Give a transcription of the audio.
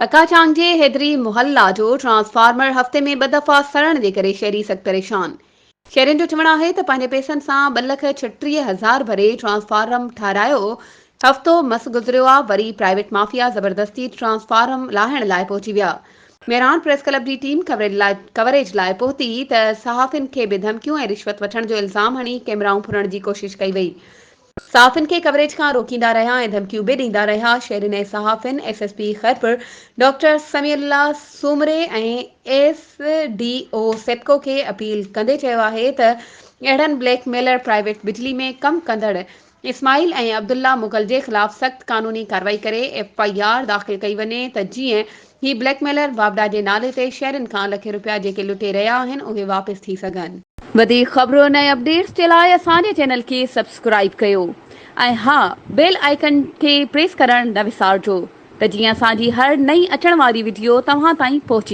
पकाचांग जे हैदरी मुहल्ला जो ट्रांसफार्मर हफ़्ते में 2 दफ़ा सड़न जे करे शहरी सख़्त परेशान। शहरियुनि जो चवणु आहे त पंहिंजे पैसनि सां 2,36,000 भरे ट्रांसफार्मर ठारायो, हफ़्तो मस गुज़रियो आहे, वरी प्राइवेट माफ़िया ज़बरदस्ती ट्रांसफार्मर लाहिण लाइ पहुची विया। मेहरान प्रेस क्लब जी टीम कवरेज लाइ पहुती त सहाफ़ियुनि खे बि धमकियूं ऐं रिश्वत वठण जो इल्ज़ाम हणी कैमराऊं फुरण जी कोशिश कई वई। सहाफ़ियुनि खे कवरेज खां रोकींदा रहिया ऐं धमकियूं बि ॾींदा रहिया। शहरियुनि ऐं सहाफ़ियुनि एसएसपी खैरपुर डॉक्टर समीउल्लाह सूमरे ऐं एसडीओ सेप्को खे अपील कंदे चयो आहे त अहिड़नि ब्लैकमेलर प्राइवेट बिजली में कमु कंदड़ इस्माइल ऐं अब्दुल्ला मुगल जे ख़िलाफ़ सख़्त कानूनी कार्रवाई करे FIR दाख़िल कई वञे त जीअं ही ब्लैकमेलर वापडा जे नाले ते शहरनि खां लखे रुपया जेके लुटे रहिया आहिनि उहे वापसि थी सघनि। वधीक ख़बरुनि ऐं अपडेट्स जे लाइ असांजे चैनल खे सब्सक्राइब कयो ऐं हा, बेल आइकन खे प्रेस करणु न विसारिजो त जीअं असांजी हर नई अचण वारी वीडियो तव्हां ताईं पहुची